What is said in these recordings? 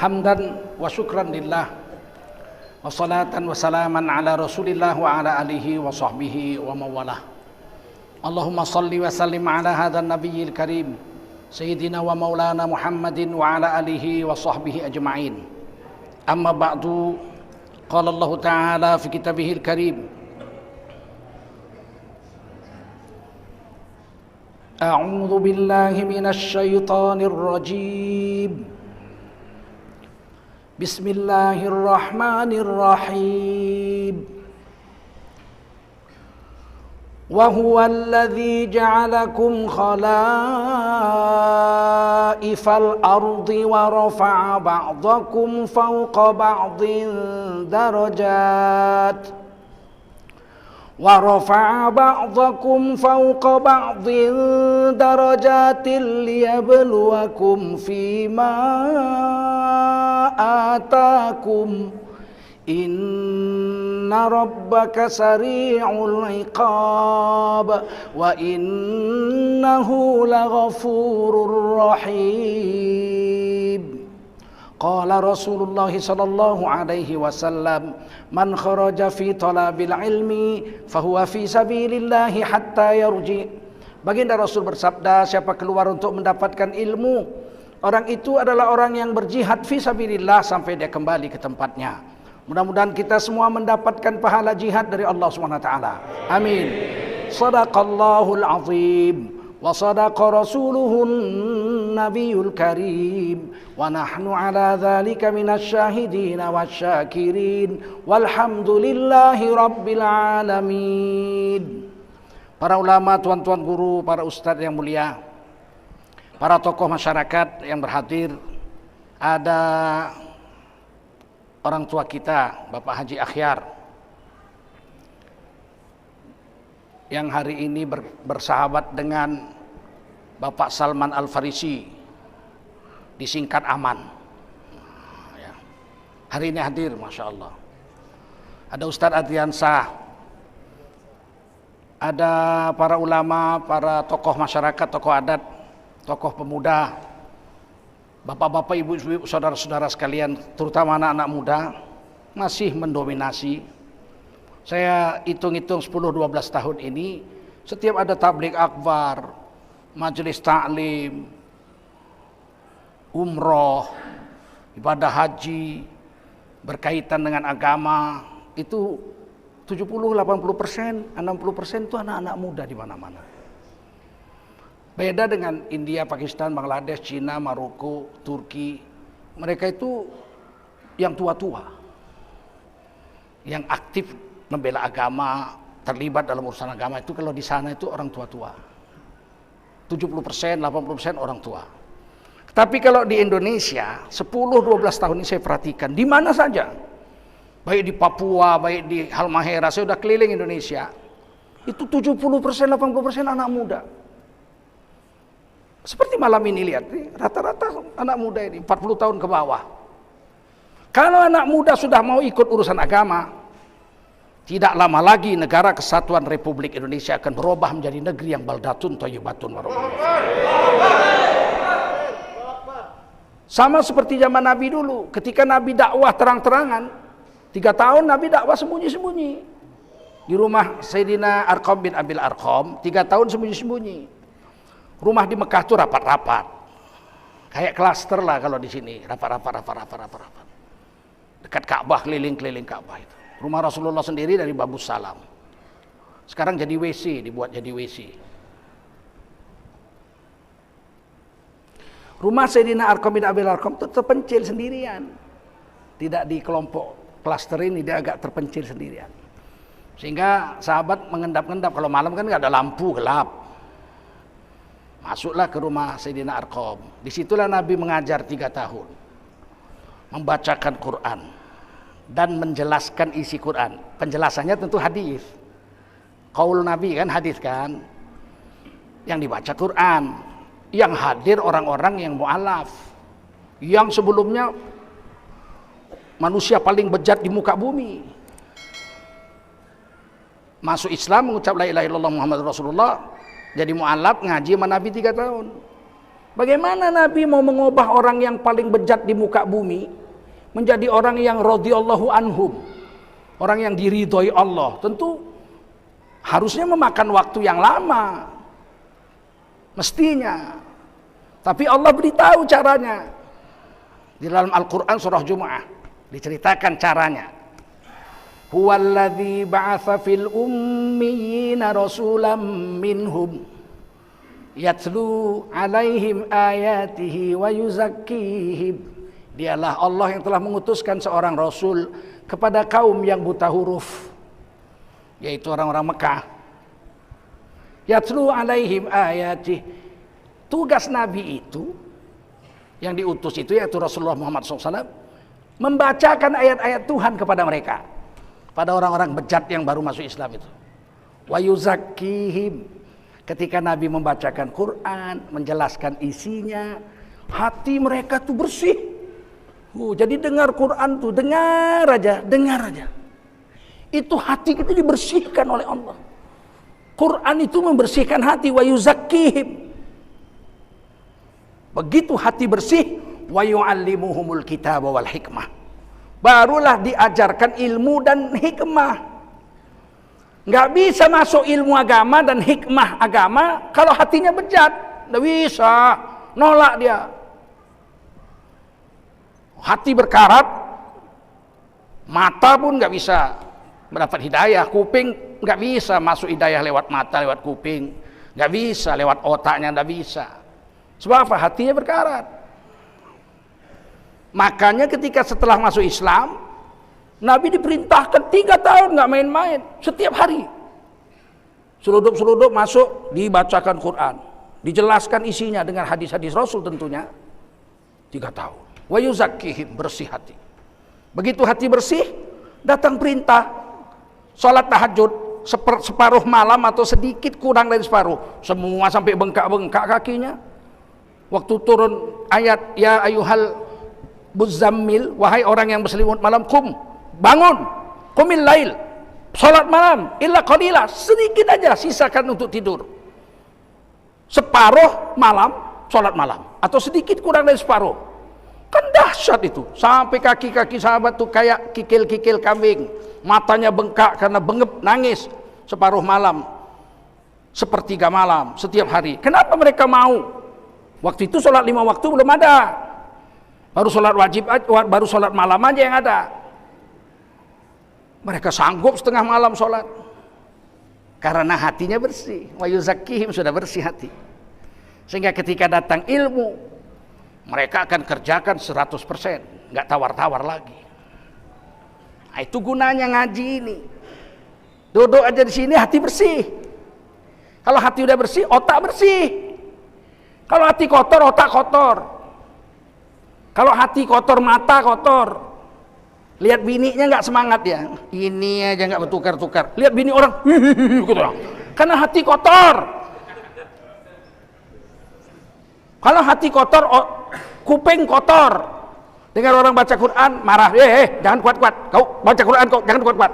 Hamdan wa syukran lillah wa salatan wa salaman ala rasulillah wa ala alihi wa sahbihi wa mawalah. Allahumma salli wa sallim ala hadhan nabiyil karim Sayyidina wa maulana Muhammadin wa ala alihi wa sahbihi ajma'in. Amma ba'du, qala Allah ta'ala fi kitabihil karim, A'udzu billahi minasy syaithanir rajim. Bismillahirrahmanirrahim. Wa huwal ladzi ja'alakum khalaifal ardi wa rafa'a ba'dakum fawqa ba'din darajat ورفع بعضكم فوق بعض درجات ليبلوكم فيما آتاكم إن ربك سريع العقاب وإنه لغفور رحيم. قال رسول الله صلى الله عليه وسلم من خرج في طلب العلم فهو في سبيل الله حتى يرجع. Baginda Rasul bersabda, siapa keluar untuk mendapatkan ilmu, orang itu adalah orang yang berjihad fi sabilillah sampai dia kembali ke tempatnya. Mudah-mudahan kita semua mendapatkan pahala jihad dari Allah Subhanahu wa taala. Amin. Shadaqallahul azim wa sadaqa rasuluhun nabiyul karim wa nahnu ala dzalika minasy syahidin wasyakirin walhamdulillahi rabbil alamin. Para ulama, tuan-tuan guru, para ustadz yang mulia, para tokoh masyarakat yang berhadir, ada orang tua kita Bapak Haji Akhyar yang hari ini bersahabat dengan Bapak Salman Al-Farisi, disingkat Aman. Hari ini hadir, Masya Allah. Ada Ustadz Adriansah, ada para ulama, para tokoh masyarakat, tokoh adat, tokoh pemuda, bapak-bapak, ibu-ibu, saudara-saudara sekalian, terutama anak-anak muda, masih mendominasi. Saya hitung-hitung 10-12 tahun ini, setiap ada tabligh akbar, majelis taklim, umroh, ibadah haji, berkaitan dengan agama, itu 70-80%, 60% itu anak-anak muda di mana-mana. Beda dengan India, Pakistan, Bangladesh, Cina, Maroko, Turki. Mereka itu yang tua-tua, yang aktif membela agama, terlibat dalam urusan agama itu kalau di sana itu orang tua-tua. 70%, 80% orang tua. Tapi kalau di Indonesia, 10-12 tahun ini saya perhatikan, di mana saja, baik di Papua, baik di Halmahera, saya sudah keliling Indonesia, itu 70%, 80% anak muda. Seperti malam ini lihat, rata-rata anak muda ini 40 tahun ke bawah. Kalau anak muda sudah mau ikut urusan agama, tidak lama lagi negara kesatuan Republik Indonesia akan berubah menjadi negeri yang baldatun thayyibatun warahmatullahi. Sama seperti zaman Nabi dulu, ketika Nabi dakwah terang-terangan, 3 tahun Nabi dakwah sembunyi-sembunyi di rumah Sayyidina Arqam bin Abil Arqam, 3 tahun sembunyi-sembunyi. Rumah di Mekah itu rapat-rapat, kayak klaster lah kalau di sini, rapat-rapat. Dekat Ka'bah, keliling-keliling Ka'bah itu. Rumah Rasulullah sendiri dari Babus Salam. Sekarang jadi WC, dibuat jadi WC. Rumah Sayyidina Arqam bin Abil Arqam itu terpencil sendirian. Tidak di kelompok klaster ini, dia agak terpencil sendirian. Sehingga sahabat mengendap-endap, kalau malam kan nggak ada lampu, gelap. Masuklah ke rumah Sayyidina Arqam. Disitulah Nabi mengajar 3 tahun. Membacakan Quran dan menjelaskan isi Quran. Penjelasannya tentu hadis. Qaul Nabi kan hadis kan. Yang dibaca Quran. Yang hadir orang-orang yang mu'alaf. Yang sebelumnya manusia paling bejat di muka bumi. Masuk Islam, mengucap la ilaha illallah Muhammadur Rasulullah, jadi mu'alaf, ngaji sama Nabi 3 tahun. Bagaimana Nabi mau mengubah orang yang paling bejat di muka bumi menjadi orang yang radhiyallahu anhum, orang yang diridhoi Allah? Tentu harusnya memakan waktu yang lama, mestinya. Tapi Allah beritahu caranya. Di dalam Al-Quran surah Jumu'ah diceritakan caranya. Huwallazi ba'atsa fil ummiyina rasulam minhum yatlu alaihim ayatihi wa yuzakkihim. Dialah Allah yang telah mengutuskan seorang rasul kepada kaum yang buta huruf, yaitu orang-orang Mekah. Yatlu alaihim ayatihi. Tugas Nabi itu yang diutus itu, yaitu Rasulullah Muhammad SAW, membacakan ayat-ayat Tuhan kepada mereka, pada orang-orang bejat yang baru masuk Islam itu. Wa yuzakkihim. Ketika Nabi membacakan Quran, menjelaskan isinya, hati mereka tuh bersih. Jadi dengar Quran tuh, dengar aja. Itu hati kita dibersihkan oleh Allah. Quran itu membersihkan hati. Wa yuzakkihim. Begitu hati bersih, wa yu'allimuhumul kitaba wal hikmah. Barulah diajarkan ilmu dan hikmah. Nggak bisa masuk ilmu agama dan hikmah agama kalau hatinya bejat. Nggak bisa, nolak dia. Hati berkarat, mata pun nggak bisa mendapat hidayah. Kuping nggak bisa masuk hidayah lewat mata, lewat kuping. Nggak bisa lewat otaknya, nggak bisa. Sebab apa? Hatinya berkarat. Makanya ketika setelah masuk Islam, Nabi diperintahkan 3 tahun nggak main-main, setiap hari. Seluduk-seluduk masuk, dibacakan Quran, dijelaskan isinya dengan hadis-hadis Rasul tentunya. 3 tahun. Wa yuzakkihim, bersih hati. Begitu hati bersih, datang perintah salat tahajud separuh malam atau sedikit kurang dari separuh. Semua sampai bengkak-bengkak kakinya. Waktu turun ayat ya ayyuhal muzammil, wahai orang yang berselimut malam, bangun, qumil lail, salat malam, illa qalila, sedikit aja sisakan untuk tidur. Separuh malam salat malam, atau sedikit kurang dari separuh. Kan dahsyat itu, sampai kaki-kaki sahabat tuh kayak kikil-kikil kambing, matanya bengkak karena bengep nangis. Separuh malam, sepertiga malam setiap hari. Kenapa mereka mau? Waktu itu sholat 5 waktu belum ada, baru sholat wajib, baru sholat malam aja yang ada. Mereka sanggup setengah malam sholat karena hatinya bersih. Wa yuzakkihim, sudah bersih hati, sehingga ketika datang ilmu mereka akan kerjakan 100%, nggak tawar-tawar lagi. Nah, itu gunanya ngaji ini. Duduk aja di sini hati bersih. Kalau hati udah bersih, otak bersih. Kalau hati kotor, otak kotor. Kalau hati kotor, mata kotor. Lihat bininya nggak semangat ya, ini aja nggak bertukar-tukar. Lihat bini orang, gitu, karena hati kotor. Kalau hati kotor, kuping kotor. Dengar orang baca Quran, marah, jangan kuat-kuat. Kau baca Quran, kau jangan kuat-kuat.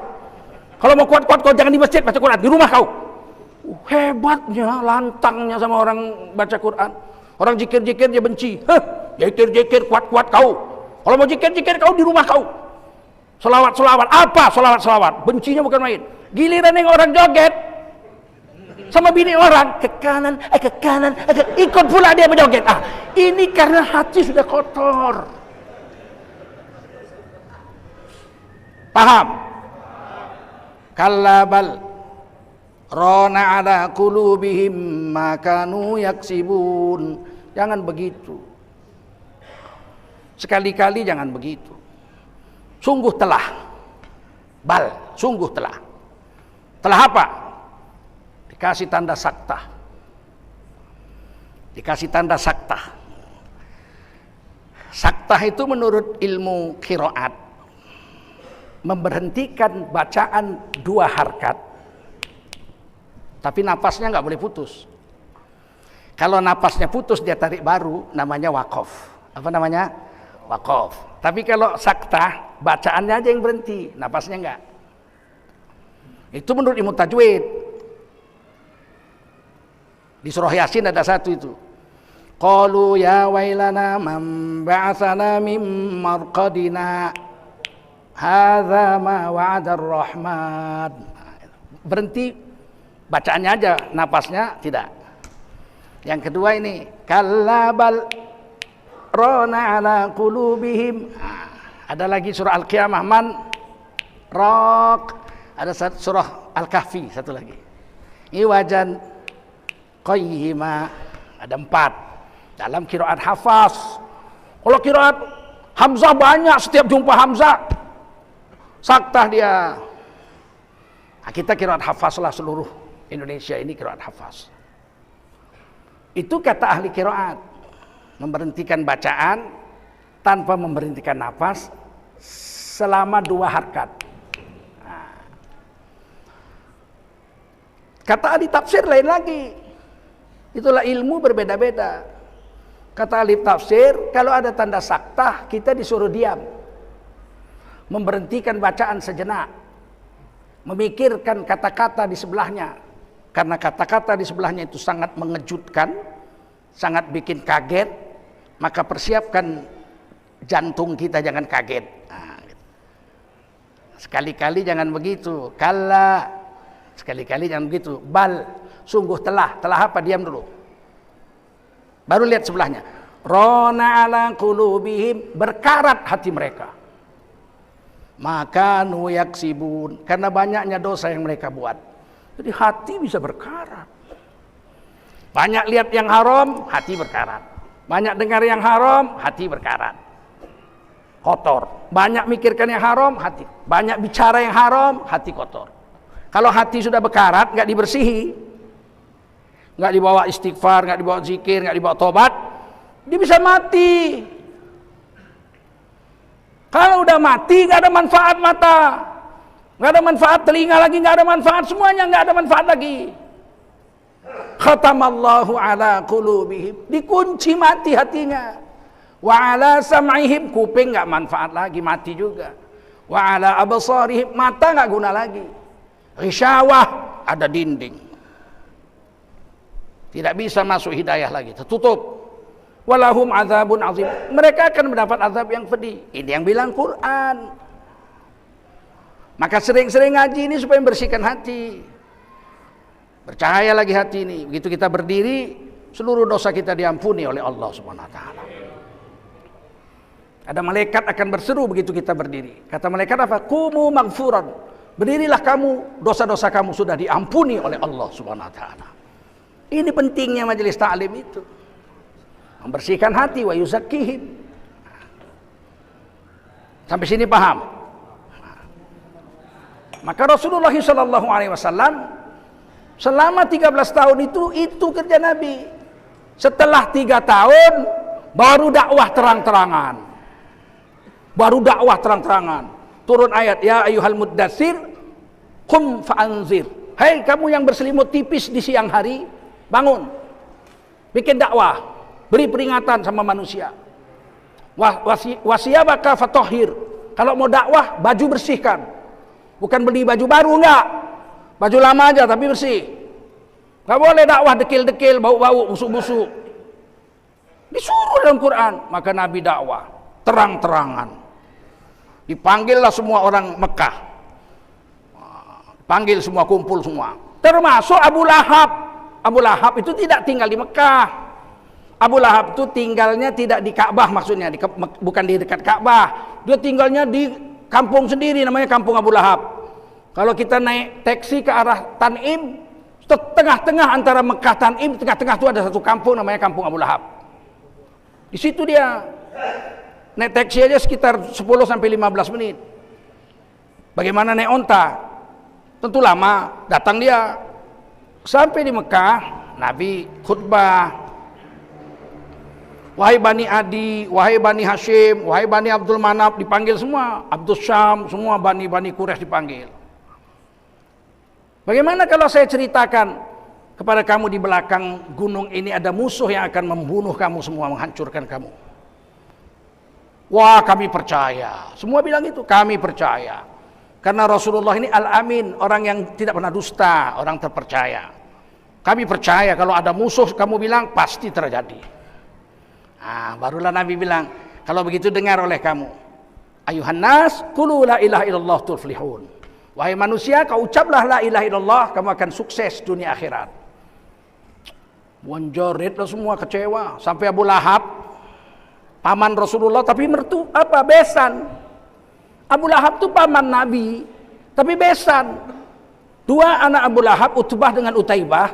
Kalau mau kuat-kuat, kau jangan di masjid baca Quran, di rumah kau. Hebatnya, lantangnya sama orang baca Quran. Orang zikir-zikir dia benci. Zikir-zikir kuat-kuat kau. Kalau mau zikir-zikir kau di rumah kau. Selawat-selawat, apa selawat-selawat? Bencinya bukan main. Giliran yang orang joget sama bini orang, ke kanan, ikut pula dia berjoget. Ini karena hati sudah kotor. Paham? Kallabal rona ala qulubihim ma kanu yaksibun. Jangan begitu. Sekali-kali jangan begitu. Sungguh telah. Sungguh telah. Telah apa? Dikasih tanda sakta. Dikasih tanda sakta. Sakta itu menurut ilmu qiraat memberhentikan bacaan 2 harkat, tapi napasnya nggak boleh putus. Kalau napasnya putus dia tarik baru, namanya waqaf. Apa namanya? Waqaf. Tapi kalau sakta, bacaannya aja yang berhenti, napasnya enggak. Itu menurut ilmu tajwid. Di surah Yasin ada satu itu. Qalu ya wailana man ba'atsana min marqadina. Hadza ma wa'ada ar-rahman. Berhenti bacaannya aja, napasnya tidak. Yang kedua ini, kallabal rana ala qulubihim. Ada lagi surah Al-Qiyamah, man raq. Ada surah Al-Kahfi satu lagi. Iwajan qayyima. Ada 4 dalam qiraat hafaz. Kalau qiraat Hamzah banyak, setiap jumpa Hamzah saktah dia. Nah, kita qiraat hafaz lah, seluruh Indonesia ini qiraat hafaz. Itu kata ahli qiraat, memberhentikan bacaan tanpa memberhentikan nafas selama 2 harkat. Nah, kata ahli tafsir lain lagi. Itulah ilmu berbeda-beda. Kata ahli tafsir, kalau ada tanda saktah, kita disuruh diam, memberhentikan bacaan sejenak, memikirkan kata-kata di sebelahnya, karena kata-kata di sebelahnya itu sangat mengejutkan, sangat bikin kaget. Maka persiapkan jantung kita jangan kaget. Nah, sekali-kali jangan begitu. Kalla, sekali-kali jangan begitu. Bal, sungguh telah apa? Diam dulu. Baru lihat sebelahnya. Rona ala qulubihim, berkarat hati mereka. Maka nuyaksibun, karena banyaknya dosa yang mereka buat. Jadi hati bisa berkarat. Banyak lihat yang haram, hati berkarat. Banyak dengar yang haram, hati berkarat. Kotor. Banyak mikirkan yang haram, hati. Banyak bicara yang haram, hati kotor. Kalau hati sudah berkarat, nggak dibersihi, nggak dibawa istighfar, nggak dibawa zikir, nggak dibawa tobat, dia bisa mati. Kalau udah mati, nggak ada manfaat mata, nggak ada manfaat telinga lagi, nggak ada manfaat semuanya, nggak ada manfaat lagi. Khatamallahu ala qulubihim, dikunci, mati hatinya. Wa ala sam'ihim, kuping nggak manfaat lagi, mati juga. Wa ala absarihim, mata nggak guna lagi. Ghisyawah, ada dinding, tidak bisa masuk hidayah lagi, tertutup. Walahum azabun azim, mereka akan mendapat azab yang pedih. Ini yang bilang Quran. Maka sering-sering ngaji ini supaya membersihkan hati. Percaya lagi hati ini. Begitu kita berdiri, seluruh dosa kita diampuni oleh Allah Subhanahu wa taala. Ada malaikat akan berseru begitu kita berdiri. Kata malaikat apa? Qumu maghfuran. Berdirilah kamu, dosa-dosa kamu sudah diampuni oleh Allah Subhanahu wa taala. Ini pentingnya majelis ta'lim itu. Membersihkan hati, wa yuzakkihim. Sampai sini paham? Maka Rasulullah SAW selama 13 tahun itu kerja Nabi. Setelah 3 tahun baru dakwah terang-terangan. Baru dakwah terang-terangan. Turun ayat, ya ayyuhal muddatsir qum fa'anzir. Hei kamu yang berselimut tipis di siang hari, bangun. Bikin dakwah, beri peringatan sama manusia. Wasiyabaka fatahhir. Kalau mau dakwah, baju bersihkan. Bukan beli baju baru, enggak. Baju lama aja tapi bersih. Enggak boleh dakwah dekil-dekil, bau-bau, busuk-busuk. Disuruh dalam Quran. Maka Nabi dakwah terang-terangan. Dipanggillah semua orang Mekah. Panggil semua, kumpul semua. Termasuk Abu Lahab. Abu Lahab itu tidak tinggal di Mekah. Abu Lahab itu tinggalnya tidak di Ka'bah, maksudnya bukan di dekat Ka'bah. Dia tinggalnya di kampung sendiri, namanya kampung Abu Lahab. Kalau kita naik taksi ke arah Tanim, tengah-tengah antara Mekah Tanim, tengah-tengah itu ada satu kampung namanya kampung Abu Lahab. Di situ dia naik taksi aja sekitar 10-15 menit. Bagaimana naik onta? Tentu lama. Datang dia sampai di Mekah, Nabi khutbah. Wahai Bani Adi, wahai Bani Hashim, wahai Bani Abdul Manaf, dipanggil semua. Abdul Syam, semua Bani Quraisy dipanggil. Bagaimana kalau saya ceritakan kepada kamu di belakang gunung ini ada musuh yang akan membunuh kamu semua, menghancurkan kamu? Wah, kami percaya. Semua bilang itu, kami percaya. Karena Rasulullah ini Al-Amin, orang yang tidak pernah dusta, orang terpercaya. Kami percaya kalau ada musuh, kamu bilang pasti terjadi. Barulah Nabi bilang, kalau begitu dengar oleh kamu. Ayuhan nas, qulu la ilaha illallah tuflihun. Wahai manusia, kau ucaplah la ilaha illallah, kamu akan sukses dunia akhirat. Bonjorit lah semua, kecewa. Sampai Abu Lahab, paman Rasulullah tapi besan. Abu Lahab tuh paman Nabi, tapi besan. Dua anak Abu Lahab, Utbah dengan Utaibah,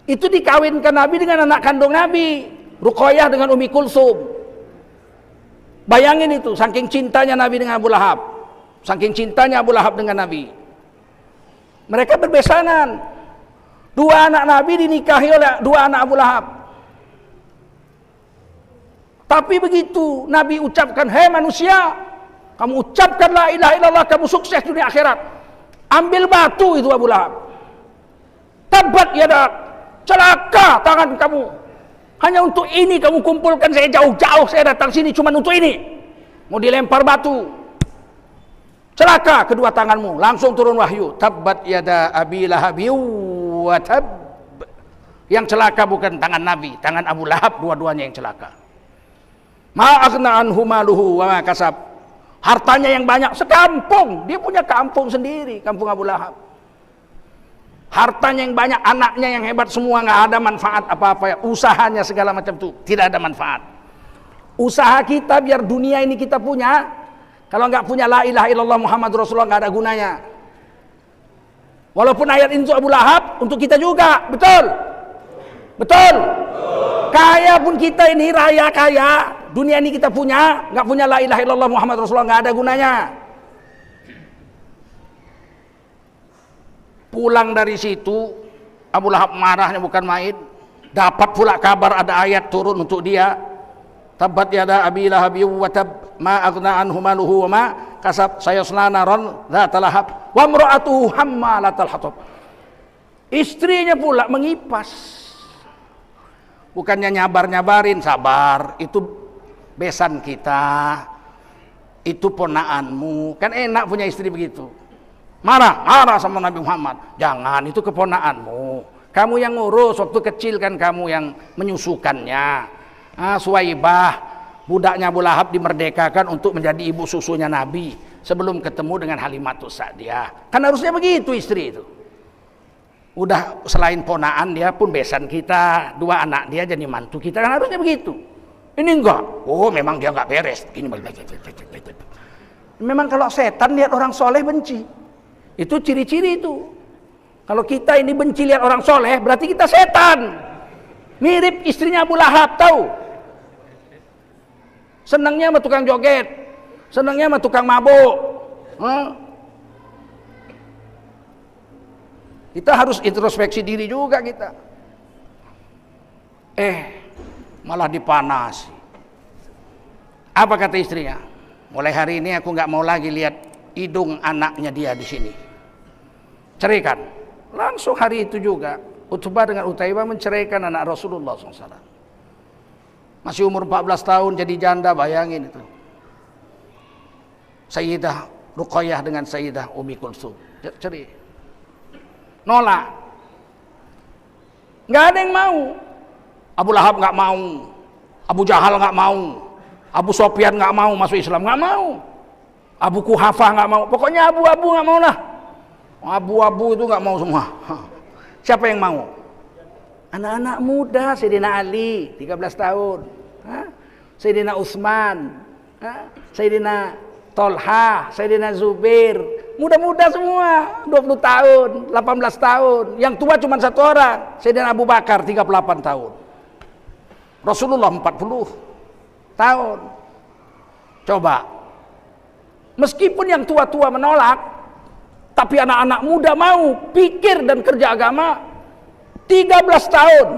itu dikawinkan Nabi dengan anak kandung Nabi, Ruqayyah dengan Umi Kulsum. Bayangin itu, saking cintanya Nabi dengan Abu Lahab, saking cintanya Abu Lahab dengan Nabi. Mereka berbesanan. Dua anak Nabi dinikahi oleh dua anak Abu Lahab. Tapi begitu Nabi ucapkan, hei manusia, kamu ucapkan la ilaha illallah, kamu sukses dunia akhirat. Ambil batu itu Abu Lahab. Tabat yadak, celaka tangan kamu. Hanya untuk ini kamu kumpulkan saya jauh-jauh, saya datang sini cuma untuk ini. Mau dilempar batu. Celaka kedua tanganmu. Langsung turun wahyu. Tabbat yada Abi Lahab wa tab. Yang celaka bukan tangan Nabi, tangan Abu Lahab, dua-duanya yang celaka. Ma aghna anhu maluhu wa ma kasab. Hartanya yang banyak sekampung, dia punya kampung sendiri, kampung Abu Lahab. Hartanya yang banyak, anaknya yang hebat semua, nggak ada manfaat apa-apa ya. Usahanya segala macam itu tidak ada manfaat. Usaha kita biar dunia ini kita punya, kalau nggak punya la ilaha illallah Muhammad Rasulullah nggak ada gunanya. Walaupun ayat ini untuk Abu Lahab, untuk kita juga, betul? Betul? Kaya pun kita ini, raya kaya, dunia ini kita punya, nggak punya la ilaha illallah Muhammad Rasulullah nggak ada gunanya. Pulang dari situ, Abu Lahab marahnya bukan main. Dapat pula kabar ada ayat turun untuk dia. Tabbat yada Abi Lahab wa tab, ma aghna anhu maluhu wa ma kasab, sayasla naran dzata lahab wa imra'atuhu hammalatal hatab. Istrinya pula mengipas. Bukannya nyabar-nyabarin, sabar, itu besan kita. Itu ponaanmu. Kan enak punya istri begitu. Marah sama Nabi Muhammad. Jangan, itu keponaanmu. Kamu yang ngurus, waktu kecil kan kamu yang menyusukannya. Suwaibah, budaknya Abu Lahab dimerdekakan untuk menjadi ibu susunya Nabi sebelum ketemu dengan Halimatus Sa'diyah. Kan harusnya begitu istri itu. Udah selain ponaan dia pun besan kita, dua anak dia jadi mantu kita, kan harusnya begitu. Ini enggak. Oh, memang dia enggak beres. Ini memang kalau setan lihat orang soleh benci. Itu ciri-ciri itu. Kalau kita ini benci lihat orang soleh, berarti kita setan. Mirip istrinya Abu Lahab, tahu? Senangnya sama tukang joget, senangnya sama tukang mabuk. Kita harus introspeksi diri juga kita. Malah dipanasi. Apa kata istrinya? Mulai hari ini aku nggak mau lagi lihat hidung anaknya dia di sini. Ceraikan. Langsung hari itu juga Utbah dengan Utaibah menceraikan anak Rasulullah SAW. Masih umur 14 tahun jadi janda, bayangin itu. Sayyidah Ruqayyah dengan Sayyidah Umi Kulsum cerai. Nolak. Nggak ada yang mau. Abu Lahab nggak mau, Abu Jahal nggak mau, Abu Sofyan nggak mau masuk Islam, nggak mau. Abu Kuhafah nggak mau. Pokoknya abu-abu nggak mau lah. Abu-abu itu nggak mau semua. Siapa yang mau? Anak-anak muda, Sayyidina Ali 13 tahun, Sayyidina Utsman, Sayyidina Tolha, Sayyidina Zubair, muda-muda semua, 20 tahun, 18 tahun. Yang tua cuma satu orang, Sayyidina Abu Bakar 38 tahun. Rasulullah 40 tahun. Coba, meskipun yang tua-tua menolak, tapi anak-anak muda mau pikir dan kerja agama. 13 tahun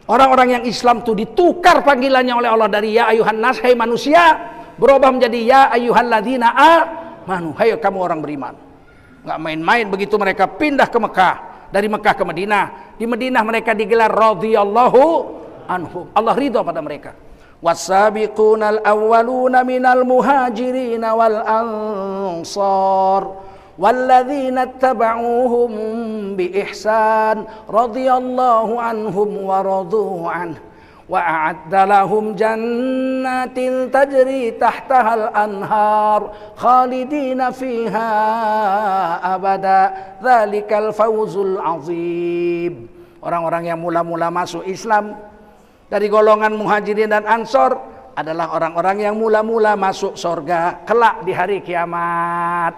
orang-orang yang Islam itu ditukar panggilannya oleh Allah dari ya ayuhan nas, hai manusia, berubah menjadi ya ayyuhalladzina amanu, hai kamu orang beriman. Nggak main-main begitu mereka pindah ke Mekah, dari Mekah ke Madinah. Di Madinah mereka digelar radhiyallahu anhum, Allah ridha pada mereka. Wasabiqunal awwaluna minal muhajirin wal ansar walladzina ittaba'uuhum bi ihsan radhiyallahu anhum wa radu anhu wa a'adda lahum jannatin tajri tahtahal anhar khalidina fiha abada dzalikal fawzul azim. Orang-orang yang mula-mula masuk Islam dari golongan Muhajirin dan Ansor adalah orang-orang yang mula-mula masuk surga kelak di hari kiamat.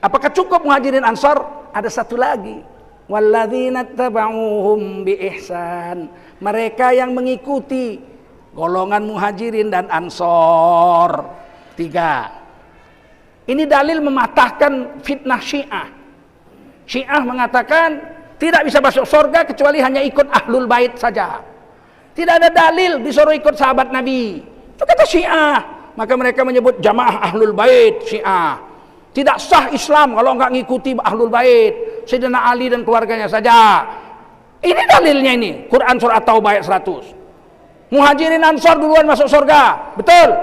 Apakah cukup Muhajirin Ansor? Ada satu lagi. Walladzina tabauhum biihsan. Mereka yang mengikuti golongan Muhajirin dan Ansor. 3. Ini dalil mematahkan fitnah Syiah. Syiah mengatakan tidak bisa masuk surga kecuali hanya ikut Ahlul Bait saja. Tidak ada dalil disuruh ikut sahabat Nabi. Itu kata Syiah. Maka mereka menyebut jamaah Ahlul Bait Syiah. Tidak sah Islam kalau enggak ngikuti Ahlul Bait, Sayyidina Ali dan keluarganya saja. Ini dalilnya ini. Quran surah At-Taubah ayat 100. Muhajirin Ansor duluan masuk surga. Betul?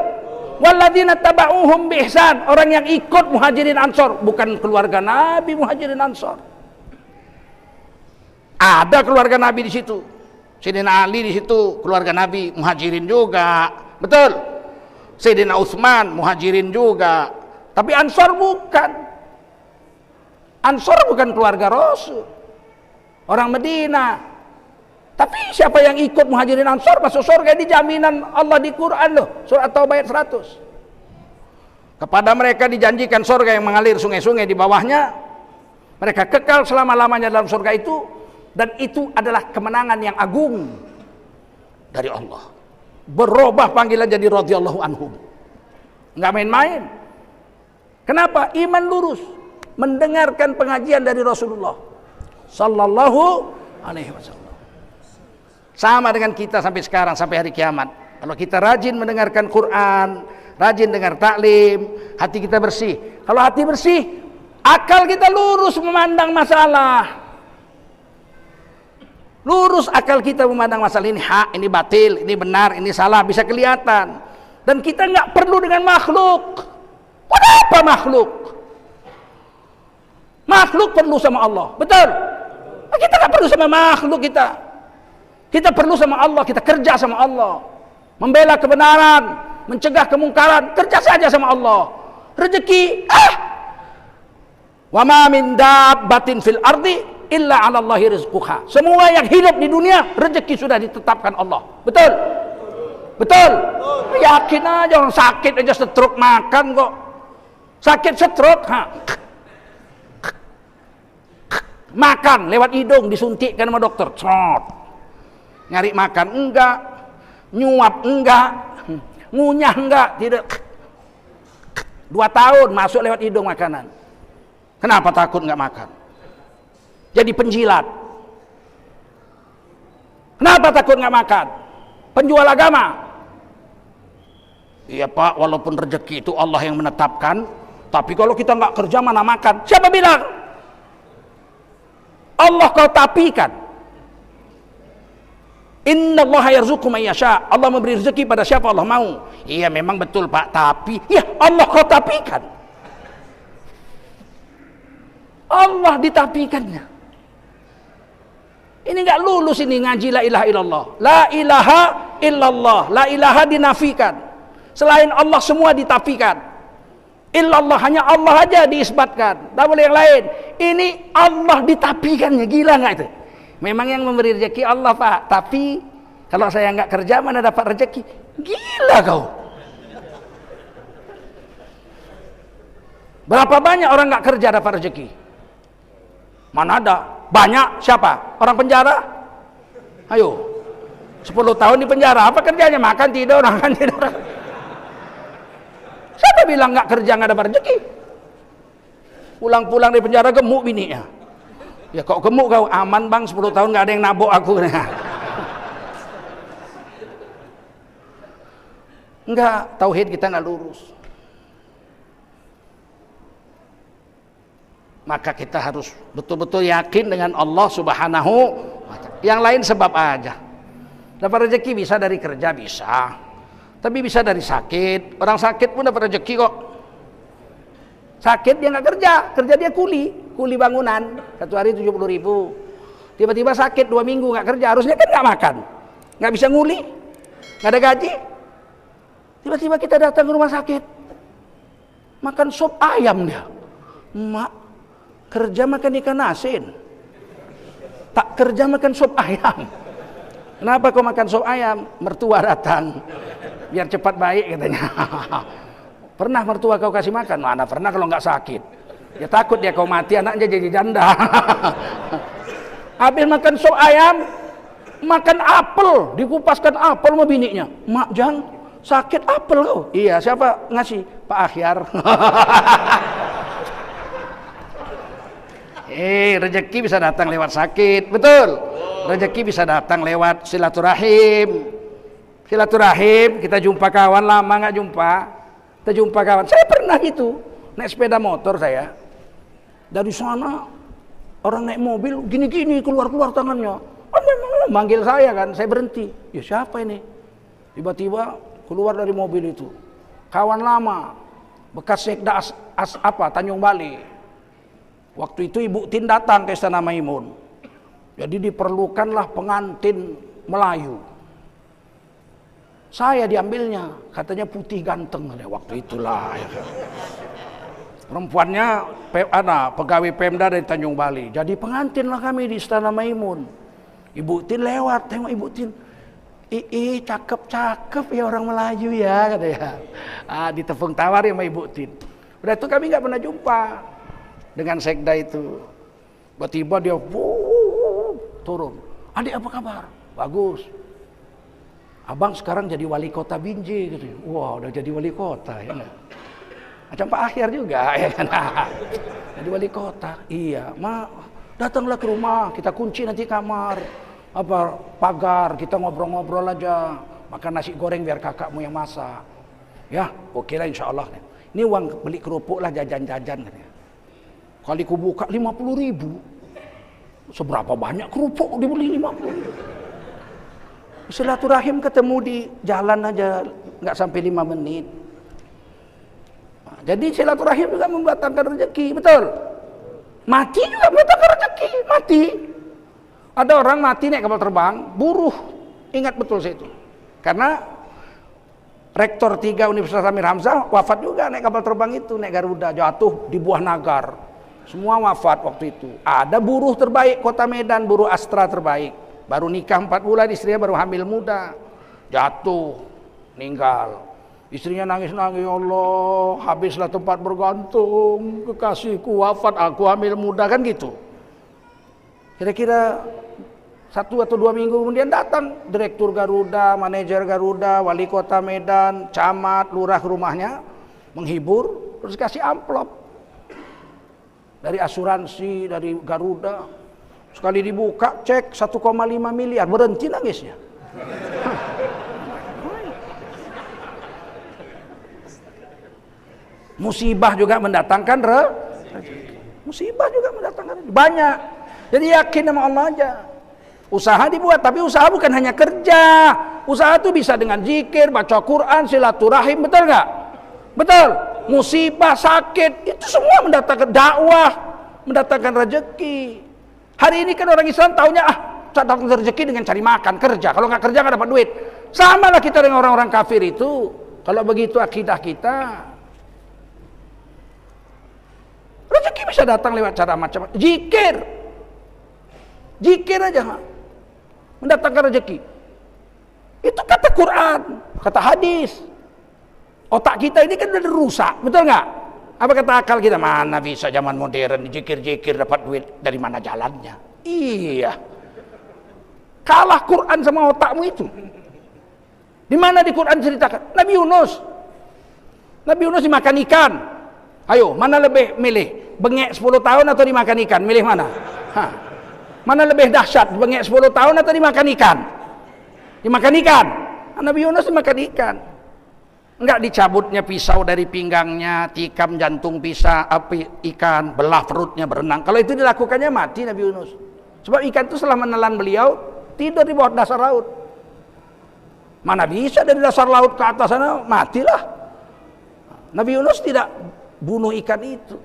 Walladzina tabauhum biihsan. Orang yang ikut Muhajirin Ansor, bukan keluarga Nabi Muhajirin Ansor. Ada keluarga Nabi di situ. Sayyidina Ali di situ, keluarga Nabi Muhajirin juga. Betul? Sayyidina Utsman Muhajirin juga. Tapi Ansor bukan. Ansor bukan keluarga Rasul. Orang Medina. Tapi siapa yang ikut Muhajirin Ansor masuk surga, ini jaminan Allah di Quran loh. Surah At-Taubah ayat 100. Kepada mereka dijanjikan surga yang mengalir sungai-sungai di bawahnya. Mereka kekal selama-lamanya dalam surga itu. Dan itu adalah kemenangan yang agung dari Allah. Berubah panggilan jadi radhiyallahu anhum. Enggak main-main. Kenapa? Iman lurus, mendengarkan pengajian dari Rasulullah sallallahu alaihi wasallam. Sama dengan kita sampai sekarang, sampai hari kiamat. Kalau kita rajin mendengarkan Quran, rajin dengar taklim, hati kita bersih. Kalau hati bersih, akal kita lurus memandang masalah. Lurus akal kita memandang masalah, ini hak, ini batil, ini benar, ini salah, bisa kelihatan. Dan kita nggak perlu dengan makhluk. Kenapa makhluk? Makhluk perlu sama Allah, betul? Kita nggak perlu sama makhluk kita. Kita perlu sama Allah, kita kerja sama Allah, membela kebenaran, mencegah kemungkaran, kerja saja sama Allah. Rezeki, wa ma min dabbatin fil ardi illa 'ala Allahi rizquha. Semua yang hidup di dunia rezeki sudah ditetapkan Allah, betul? Betul? Yakin aja, orang sakit aja stroke makan kok. Sakit stroke, makan lewat hidung, disuntikkan sama dokter. Nyari makan enggak, nyuap enggak, ngunyah enggak, tidak. 2 tahun masuk lewat hidung makanan. Kenapa takut enggak makan? Jadi penjilat. Kenapa takut enggak makan? Penjual agama. Iya Pak, walaupun rezeki itu Allah yang menetapkan, tapi kalau kita nggak kerja mana makan? Siapa bilang? Allah kau tapikan. Innallaha yarzuqu man yasha. Allah memberi rezeki pada siapa Allah mau. Iya memang betul Pak, tapi ya Allah kau tapikan. Allah ditapikannya. Ini nggak lulus ini ngaji la ilaha illallah. La ilaha illallah. La ilaha dinafikan. Selain Allah semua ditafikan. Illallah, hanya Allah aja diisbatkan, tak boleh yang lain. Ini Allah ditapikannya, gila nggak itu? Memang yang memberi rezeki Allah Pak, tapi kalau saya nggak kerja mana dapat rezeki? Gila kau. Berapa banyak orang nggak kerja dapat rezeki? Mana ada? Banyak. Siapa? Orang penjara? Ayo, 10 tahun di penjara, apa kerjanya? Makan tidur, makan tidur. Siapa bilang nggak kerja nggak dapat rezeki? Pulang-pulang dari penjara gemuk bininya. Ya kok gemuk kau? Aman bang, 10 tahun nggak ada yang nabok aku. Enggak, tauhid kita nggak lurus. Maka kita harus betul-betul yakin dengan Allah Subhanahu wa ta'ala. Yang lain sebab aja. Dapat rezeki bisa dari kerja, bisa. Tapi bisa dari sakit. Orang sakit pun dapat rezeki kok. Sakit dia nggak kerja, kerja dia kuli bangunan. 1 hari 70.000. Tiba-tiba sakit 2 minggu nggak kerja, harusnya kan nggak makan, nggak bisa nguli, nggak ada gaji. Tiba-tiba kita datang ke rumah sakit, makan sop ayam dia. Mak, kerja makan ikan asin, tak kerja makan sop ayam. Kenapa kau makan sop ayam? Mertua datang, biar cepat baik katanya. Pernah mertua kau kasih makan? Mana pernah kalau nggak sakit. Ya takut dia kau mati, anaknya jadi janda. Habis makan sop ayam, makan apel, dikupaskan apel sama bininya. Mak Jang, sakit apel kau? Iya, siapa ngasih? Pak Akhyar. Rezeki bisa datang lewat sakit, betul. Rezeki bisa datang lewat silaturahim. Silaturahim, kita jumpa kawan lama nggak jumpa, kita jumpa kawan. Saya pernah gitu, naik sepeda motor saya. Dari sana orang naik mobil gini-gini keluar tangannya. Manggil saya kan, saya berhenti. Ya siapa ini? Tiba-tiba keluar dari mobil itu. Kawan lama, bekas sekda Tanjung Bali. Waktu itu Ibu Tin datang ke Istana Maimun. Jadi diperlukanlah pengantin Melayu. Saya diambilnya, katanya putih ganteng waktu itulah. Ya kan. Perempuannya pegawai Pemda dari Tanjung Bali. Jadi pengantin lah kami di Istana Maimun. Ibu Tin lewat, tengok Ibu Tin. Cakep ya orang Melayu ya, katanya. Ditepung tawar ya sama Ibu Tin. Udah itu kami nggak pernah jumpa dengan sekda itu. Tiba-tiba dia turun. Adik apa kabar? Bagus. Abang sekarang jadi wali kota Binjai gitu. Wah, udah jadi wali kota ya. Macam Pak Akhyar juga ya kan. Jadi wali kota. Iya, datanglah ke rumah, kita kunci nanti kamar. Pagar, kita ngobrol-ngobrol aja. Makan nasi goreng biar kakakmu yang masak. Ya, oke lah insyaallah. Ini uang beli kerupuk lah, jajan-jajan katanya. Kali ku buka 50.000. Seberapa banyak kerupuk dibeli 50.000. Silaturahim ketemu di jalan aja nggak sampai 5 menit. Jadi silaturahim juga membatangkan rezeki, betul. Mati juga membatangkan rezeki, mati. Ada orang mati naik kapal terbang, buruh. Ingat betul saya itu. Karena Rektor 3 Universitas Amir Hamzah wafat juga naik kapal terbang itu, naik Garuda, jatuh di Buah Nagar. Semua wafat waktu itu. Ada buruh terbaik Kota Medan, buruh Astra terbaik. Baru nikah 4 bulan, istrinya baru hamil muda. Jatuh, meninggal. Istrinya nangis-nangis, ya Allah, habislah tempat bergantung, kekasihku wafat, aku hamil muda, kan gitu. Kira-kira 1 atau 2 minggu kemudian datang Direktur Garuda, manajer Garuda, wali kota Medan, camat, lurah ke rumahnya, menghibur, terus kasih amplop. Dari asuransi, dari Garuda. Sekali dibuka, cek 1,5 miliar, berhenti nangisnya. Musibah juga mendatangkan musibah juga mendatangkan banyak. Jadi yakin sama Allah aja. Usaha dibuat, tapi usaha bukan hanya kerja. Usaha itu bisa dengan zikir, baca Quran, silaturahim, betul nggak? Betul. Musibah, sakit, itu semua mendatangkan dakwah, mendatangkan rezeki. Hari ini kan orang Islam taunya datang rezeki dengan cari makan, kerja. Kalau nggak kerja nggak dapat duit. Sama lah kita dengan orang-orang kafir itu. Kalau begitu akidah kita, rezeki bisa datang lewat cara macam-macam. Zikir aja mendatangkan rezeki. Itu kata Quran, kata hadis. Otak kita ini kan udah rusak, betul nggak? Apa kata akal kita? Mana bisa zaman modern zikir-zikir dapat duit, dari mana jalannya? Iya. Kalah Quran sama otakmu itu. Di mana di Quran ceritakan? Nabi Yunus dimakan ikan. Ayo, mana lebih milih? Bengek 10 tahun atau dimakan ikan? Milih mana? Mana lebih dahsyat? Bengek 10 tahun atau dimakan ikan? Dimakan ikan. Nabi Yunus dimakan ikan. Enggak dicabutnya pisau dari pinggangnya, tikam jantung ikan, belah perutnya, berenang. Kalau itu dilakukannya mati Nabi Yunus. Sebab ikan itu setelah menelan beliau, tidur di bawah dasar laut. Mana bisa dari dasar laut ke atas sana, matilah. Nabi Yunus tidak bunuh ikan itu.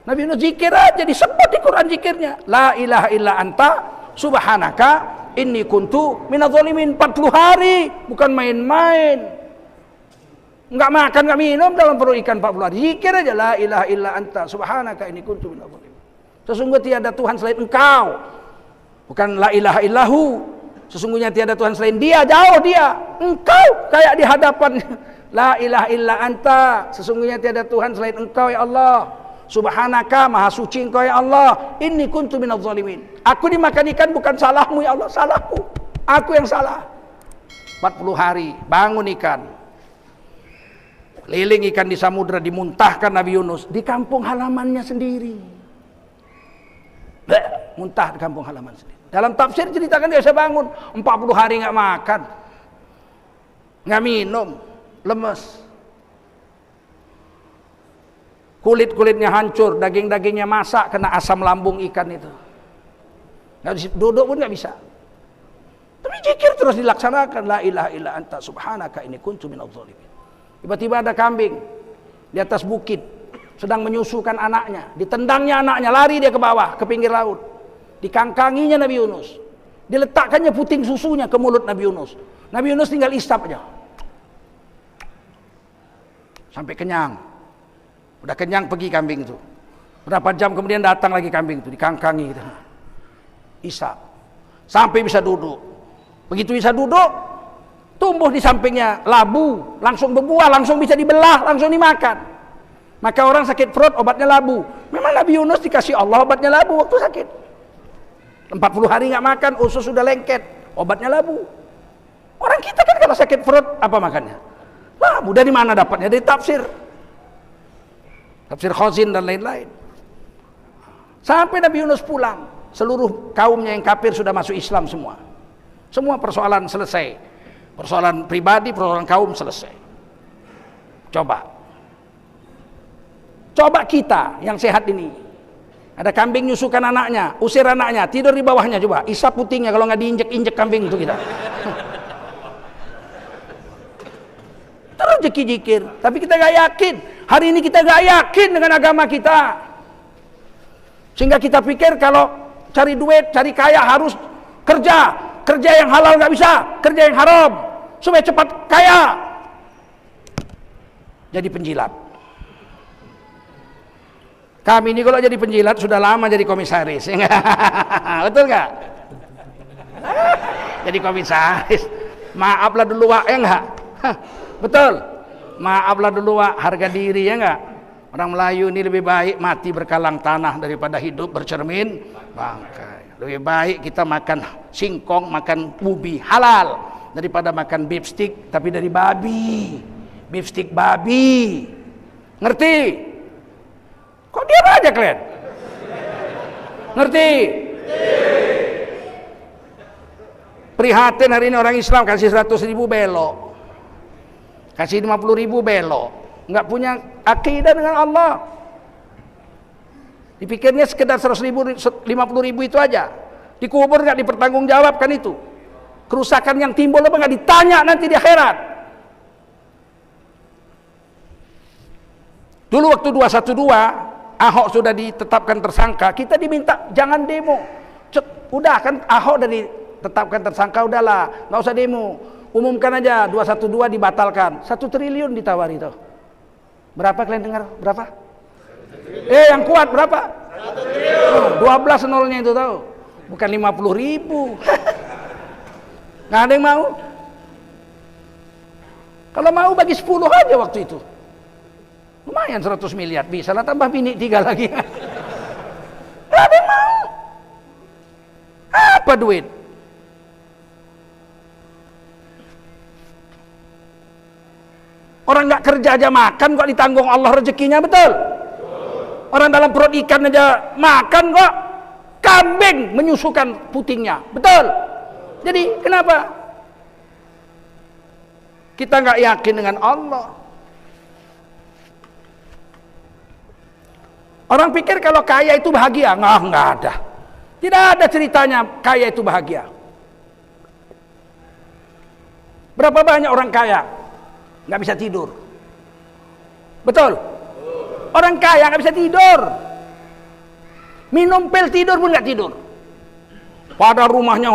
Nabi Yunus zikir aja, disebut di Quran zikirnya. La ilaha illa anta Subhanaka inni kuntu minadh-dhalimin. 40 hari, bukan main-main. Enggak makan, enggak minum dalam perut ikan 40 hari. Zikir aja, la ilaha illa anta subhanaka inni kuntu minadh-dhalimin. Sesungguhnya tiada Tuhan selain Engkau. Bukan la ilaha illahu. Sesungguhnya tiada Tuhan selain Dia, jauh Dia. Engkau kayak di hadapan. La ilaha illa anta. Sesungguhnya tiada Tuhan selain Engkau ya Allah. Subhanaka, maha suci Engkau ya Allah. Inni kuntu minadh-dhalimin. Aku dimakan ikan bukan salahmu ya Allah, salahku. Aku yang salah. 40 hari bangun ikan. Keliling ikan di samudra, dimuntahkan Nabi Yunus di kampung halamannya sendiri. Muntah di kampung halaman sendiri. Dalam tafsir ceritakan dia bisa bangun 40 hari nggak makan, nggak minum, lemes. Kulit-kulitnya hancur, daging-dagingnya masak, kena asam lambung ikan itu. Nggak bisa, duduk pun nggak bisa. Tapi zikir terus dilaksanakan. La ilaha illa anta subhanaka inni kuntu minadh-dhalimin. Tiba-tiba ada kambing di atas bukit sedang menyusukan anaknya. Ditendangnya anaknya, lari dia ke bawah, ke pinggir laut. Dikangkanginya Nabi Yunus. Diletakkannya puting susunya ke mulut Nabi Yunus. Nabi Yunus tinggal isap aja. Sampai kenyang. Udah kenyang pergi kambing itu. Berapa jam kemudian datang lagi kambing itu, dikangkangi gitu. Isap. Sampai bisa duduk. Begitu bisa duduk, tumbuh di sampingnya labu, langsung berbuah, langsung bisa dibelah, langsung dimakan. Maka orang sakit perut obatnya labu. Memang Nabi Yunus dikasih Allah obatnya labu waktu sakit. 40 hari nggak makan, usus sudah lengket, obatnya labu. Orang kita kan kalau sakit perut apa makannya? Labu. Dari mana dapatnya? Dari tafsir Khazin dan lain-lain. Sampai Nabi Yunus pulang, seluruh kaumnya yang kafir sudah masuk Islam semua. Semua persoalan selesai. Persoalan pribadi, persoalan kaum selesai. Coba kita yang sehat ini. Ada kambing nyusukan anaknya, usir anaknya, tidur di bawahnya, coba isap putingnya kalau nggak diinjek-injek kambing itu kita. Terus zikir, tapi kita nggak yakin. Hari ini kita nggak yakin dengan agama kita, sehingga kita pikir kalau cari duit, cari kaya harus kerja yang halal nggak bisa, kerja yang haram supaya cepat kaya. Jadi penjilat. Kami ini kalau jadi penjilat sudah lama jadi komisaris, ya betul nggak? Jadi komisaris, maaflah dulu Wak, ya nggak? Betul, maaflah dulu Wak, harga diri ya nggak? Orang Melayu ini lebih baik mati berkalang tanah daripada hidup bercermin bangkai. Lebih baik kita makan singkong, makan ubi halal daripada makan beef stick tapi dari babi, beef stick babi. Ngerti? Kok diam aja kalian? Ngerti? Prihatin hari ini orang Islam kasih 100.000 belok, kasih 50.000 belok, nggak punya akidah dengan Allah. Dipikirnya sekedar 100.000, 50.000 itu aja. Dikubur nggak dipertanggungjawabkan itu. Kerusakan yang timbul apa nggak ditanya nanti di akhirat. Dulu waktu 212 Ahok sudah ditetapkan tersangka, kita diminta jangan demo. Udah kan Ahok udah ditetapkan tersangka, udahlah nggak usah demo, umumkan aja 212 dibatalkan. 1 triliun ditawari tuh. Berapa kalian dengar? Berapa? Yang kuat berapa? 1 triliun. 12 nolnya itu tahu, bukan 50.000. Nggak ada yang mau. Kalau mau bagi 10 aja waktu itu. Lumayan 100 miliar, bisa lah tambah bini 3 lagi. Gak ada yang mau. Apa duit? Orang gak kerja aja makan kok ditanggung Allah rezekinya, betul? Orang dalam perut ikan aja makan kok. Kambing menyusukan putingnya, betul? Jadi kenapa kita gak yakin dengan Allah? Orang pikir kalau kaya itu bahagia. Nggak ada. Tidak ada ceritanya kaya itu bahagia. Berapa banyak orang kaya nggak bisa tidur? Betul? Orang kaya nggak bisa tidur. Minum pil tidur pun nggak tidur. Pada rumahnya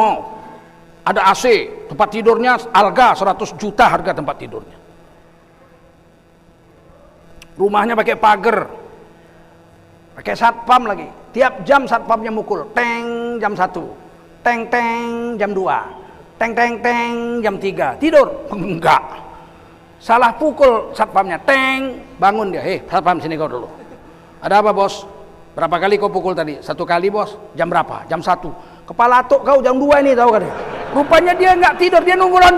ada AC, tempat tidurnya Alga 100 juta harga tempat tidurnya. Rumahnya pakai pagar, pakai satpam lagi. Tiap jam satpamnya mukul, teng jam 1, teng teng jam 2, teng teng teng jam 3. Tidur? Enggak. Salah pukul satpamnya, teng, bangun dia. Satpam sini kau dulu. Ada apa bos? Berapa kali kau pukul tadi? 1 kali bos. Jam berapa? Jam 1. Kepala atuk kau jam 2 ini tahu kan? Rupanya dia nggak tidur, dia nunggu lonceng.